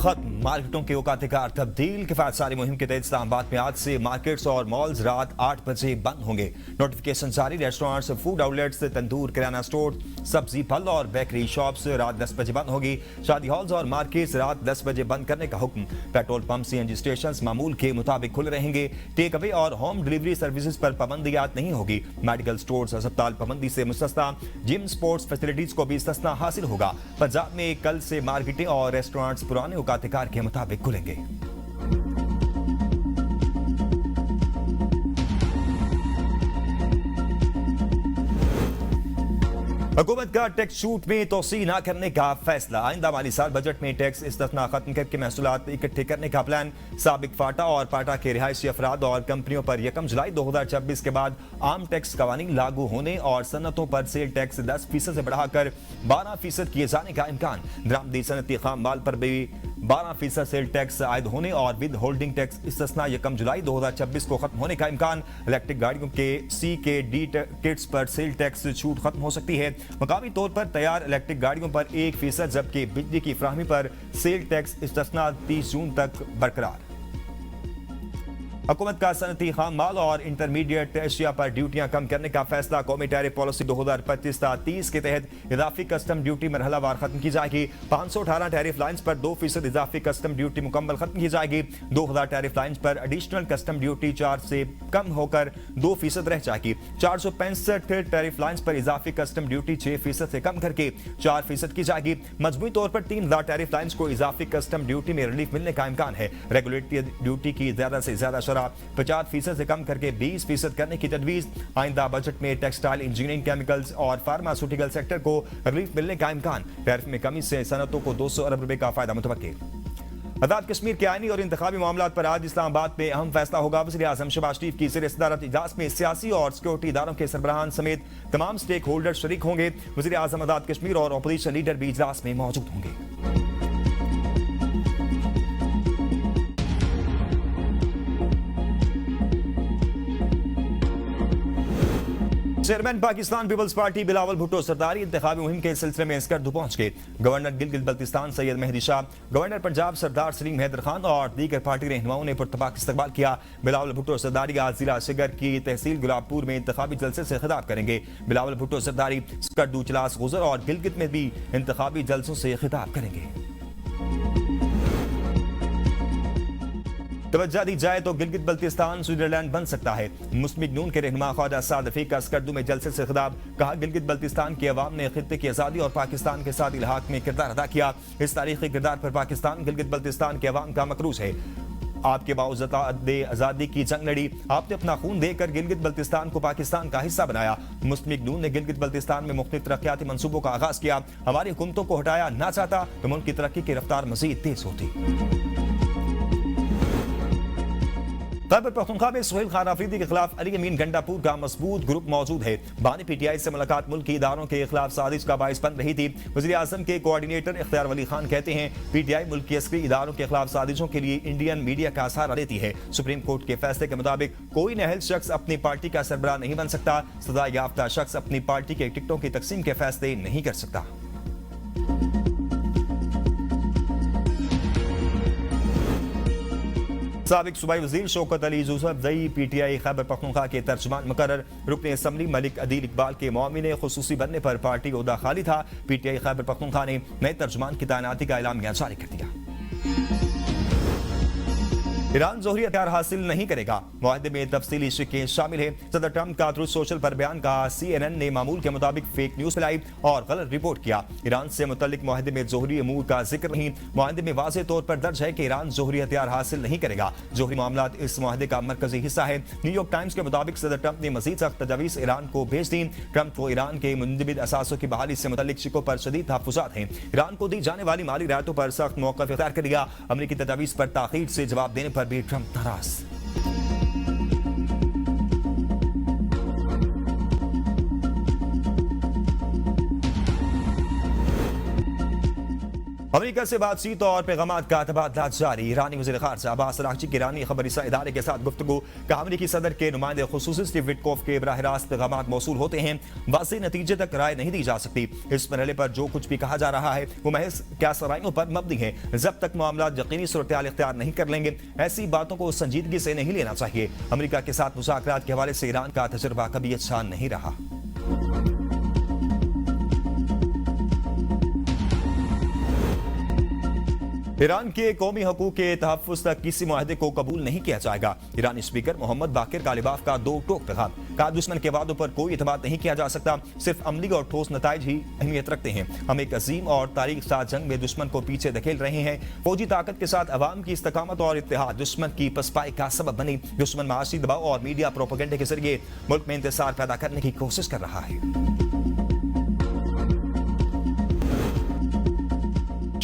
खत्म, मार्केटों के औकात-ए-कार तब्दील। किफायत सारी मुहिम के तहत इस्लामाबाद में आज से मार्केट्स और मॉल्स रात 8 बजे बंद होंगे। नोटिफिकेशन जारी। रेस्टोरेंट्स, फूड आउटलेट्स, तंदूर, किराना स्टोर, सब्जी, फल और बेकरी शॉप्स रात 10 बजे बंद होगी। शादी हॉल्स और मार्केट्स रात 10 बजे बंद करने का हुक्म। पेट्रोल पंप, सीएनजी स्टेशन मामूल के मुताबिक खुले रहेंगे। टेक अवे और होम डिलीवरी सर्विसेज पर पाबंदियात नहीं होगी। मेडिकल स्टोर्स, अस्पताल पाबंदी से मुस्तस्ना। जिम, स्पोर्ट्स फैसिलिटीज को भी इस्तिस्ना हासिल होगा। पंजाब में कल से मार्केटें और रेस्टोरेंट्स पुराने औकात-ए-कार के मुताबिक खुलेंगे। हुकूमत का टैक्स छूट में तोसी न करने का फैसला। आइंदा माली साल बजट में टैक्स इस्तिस्ना खत्म करके महसूलात इकट्ठे करने का प्लान। साबिक फाटा और पाटा के रिहायशी अफराद और कंपनियों पर 1 जुलाई 2026 के बाद आम टैक्स कवानीन लागू होने और सनतों पर सेल टैक्स 10% से बढ़ाकर 12% किए जाने का इम्कान। दरामदी सनती खाम माल पर भी 12% सेल टैक्स आयद होने और विद होल्डिंग टैक्स इस्तिस्ना 1 जुलाई 2026 को खत्म होने का इम्कान। इलेक्ट्रिक गाड़ियों के C के D किट्स पर सेल टैक्स छूट खत्म हो सकती है। मकामी तौर पर तैयार इलेक्ट्रिक गाड़ियों पर 1%, जबकि बिजली की फ्राहमी पर सेल टैक्स इस्तिस्ना 30 जून तक बरकरार। हुकूमत का सनती खाम माल और इंटरमीडिएट एशिया पर ड्यूटियां कम करने का फैसला। कौमी टैरिफ पॉलिसी 2025-30 के तहत इजाफी कस्टम ड्यूटी मरहलावार खत्म की जाएगी। 518 टैरिफ लाइन्स पर 2% इजाफी कस्टम ड्यूटी मुकम्मल खत्म की जाएगी। 2000 टैरिफ लाइन्स पर एडिशनल कस्टम ड्यूटी 4 से कम होकर 2% रह जाएगी। 465 टैरिफ लाइन्स पर इजाफी कस्टम ड्यूटी 6% से कम करके 4% की जाएगी। मजमूई तौर पर 3000 टैरिफ लाइन्स को इजाफी कस्टम ड्यूटी में रिलीफ मिलने का इम्कान है। रेगुलेटरी ड्यूटी की ज्यादा से ज्यादा 50% से कम करके 20% करने की तजवीज। आइंदा बजट में टेक्सटाइल, इंजीनियरिंग, केमिकल्स और फार्मास्यूटिकल सेक्टर को रिलीफ मिलने का इम्कान। टैरिफ में कमी से सनतों को 200 अरब रुपए का फायदा मुतवक्किल। आजाद कश्मीर के आईनी और इंतखाबी मामलात पर आज इस्लामाबाद में अहम फैसला होगा। वज़ीर आज़म शहबाज शरीफ की ज़ेर सदारत इजलास में सियासी और सिक्योरिटी इदारों के सरबराहान समेत तमाम स्टेक होल्डर शरीक होंगे। वज़ीर आज़म, आजाद कश्मीर और अपोजिशन लीडर भी इजलास में मौजूद होंगे। Chairman Pakistan Peoples Party Bilawal Bhutto Zardari इंतखाबी मुहिम के सिलसिले में स्कर्दू पहुंच गए। गवर्नर गिलगित बल्तिस्तान सैयद मेहदी शाह, गवर्नर पंजाब सरदार सलीम हैदर खान और दीगर पार्टी रहनुमाओं ने पुरतपाक इस्तकबाल किया। बिलावल भुट्टो सरदारी आज जिला शिगर की तहसील गुलाबपुर में इंतखाबी जलसे से खिताब करेंगे। बिलावल भुट्टो सरदारी स्कर्दू, चलास, गुजर और गिलगित में भी इंतखाबी जलसों से खिताब करेंगे। तवज्जो दी जाए तो गिलगित बल्तिस्तान स्विट्जरलैंड बन सकता है। मुस्लिम नून के रहनुमा ख्वाजा साद रफीक का स्कर्दू में जलसे से खिताब। कहा, गिलगित बल्तिस्तान की अवाम ने खित्ते की आज़ादी और पाकिस्तान के साथ इल्हाक में किरदार अदा किया। इस तारीखी किरदार पर पाकिस्तान गिलगित बल्तिस्तान के अवाम का मकरूज है। आपके बावजूद आज़ादी की जंग लड़ी, आपने अपना खून देकर गिलगित बल्तिस्तान को पाकिस्तान का हिस्सा बनाया। मुस्लिम नून ने गिलगित बल्तिस्तान में मुख्तलिफ तरक्याती मंसूबों का आगाज किया। हमारी हुकूमतों को हटाया ना चाहता तो मुल्क की तरक्की की रफ्तार मजीद तेज होती। खैबर पख्तूनख्वा में सुहेल खान आफरीदी के खिलाफ अली अमीन गंडापुर का मजबूत ग्रुप मौजूद है। बानी PTI से मुलाकात मुल्क के इदारों के खिलाफ साजिश का बाइस बन रही थी। वज़ीर आज़म के कोऑर्डिनेटर इख्तियार वली खान कहते हैं, PTI मुल्क के अस्करी इदारों के खिलाफ साजिशों के लिए इंडियन मीडिया का सहारा लेती है। सुप्रीम कोर्ट के फैसले के मुताबिक कोई नाअहल शख्स अपनी पार्टी का सरबराह नहीं बन सकता। सजा याफ्ता शख्स अपनी पार्टी के टिकटों की तकसीम के फैसले नहीं कर सकता। साबिक सूबाई वज़ीर शौकत अली यूसुफज़ई PTI खैबर पख्तूनख्वा के तर्जुमान मुकर्रर। रुकन असम्बली मलिक अदील इकबाल के मुआविन खुसूसी बनने पर पार्टी ओहदा खाली था। PTI खैबर पख्तूनख्वा ने नए तर्जुमान की तैनाती का ऐलामिया जारी कर दिया। ईरान जोहरी हथियार हासिल नहीं करेगा, मुआहदे में तफसीली शिक्कें शामिल है। सदर ट्रंप का ट्रूथ सोशल पर बयान का CNN ने मामूल के मुताबिक फेक न्यूज फैलाई और गलत रिपोर्ट किया। ईरान से मुतल्लिक मुआहदे में जोहरी अमूर का जिक्र नहीं। मुआहदे में वाज़ेह तौर पर दर्ज है कि ईरान जोहरी हथियार हासिल नहीं करेगा। जोहरी मामलात इस मुआहदे का मरकजी हिस्सा है। न्यूयॉर्क टाइम्स के मुताबिक सदर ट्रंप ने मजीद सख्त तजावीज़ ईरान को भेज दी। ट्रंप को ईरान के मुंजमद असासों की बहाली से मुतल्लिक शिकों पर शदीद तहफ़्फ़ुज़ात हैं। ईरान को दी जाने वाली माली रियायतों पर सख्त मौक़िफ़ इख्तियार कर लिया। अमरीकी तजावीज़ पर ताख़ीर से जवाब देने पर भी ट्रंप नाराज। अमेरिका से बातचीत और पैगामात का तबादला जारी। ईरानी वज़ीर ख़ारजा अब्बास अराग़ची की ईरानी ख़बरसा इदारे के साथ गुफ्तगू। कहा अमेरिकी सदर के नुमाइंदे ख़ुसूसी स्टीव विटकॉफ के बराह रास्त पैगामात मौसूल होते हैं, वाज़ेह नतीजे तक राय नहीं दी जा सकती। इस मरहले पर जो कुछ भी कहा जा रहा है वो महज क्यासराइयों पर मबनी है। जब तक मामला यकीनी सूरत-ए-हाल इख्तियार नहीं कर लेंगे, ऐसी बातों को संजीदगी से नहीं लेना चाहिए। अमेरिका के साथ मुज़ाकरात के हवाले से ईरान का तजुर्बा कभी अच्छा नहीं रहा। ईरान के कौमी हकूक़ के तहफ़्फ़ुज़ तक किसी मुआहदे को कबूल नहीं किया जाएगा। ईरानी स्पीकर मोहम्मद बाकिर गालिबाफ का दो टोक पैगाम। कहा दुश्मन के वादों पर कोई एतमाद नहीं किया जा सकता, सिर्फ अमली और ठोस नताइज ही अहमियत रखते हैं। हम एक अजीम और तारीख साथ जंग में दुश्मन को पीछे धकेल रहे हैं। फौजी ताकत के साथ अवाम की इस्तकामत और इत्तेहाद दुश्मन की पसपाई का सबब बनी। दुश्मन माशी दबाव और मीडिया प्रोपेगेंडे के जरिए मुल्क में इंतसार पैदा करने की कोशिश कर रहा है।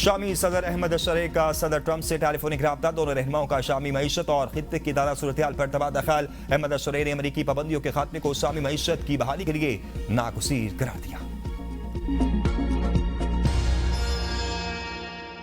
शामी सदर अहमद अशरे का सदर ट्रंप से टेलीफोनिक रब्ता। दोनों रहनुमाओं का शामी मईशत और खित्ते की ताज़ा सूरत-ए-हाल पर तबादला ख्याल। अहमद अशरे ने अमरीकी पाबंदियों के खात्मे को शामी मईशत की बहाली के लिए नागुज़ीर करार दिया।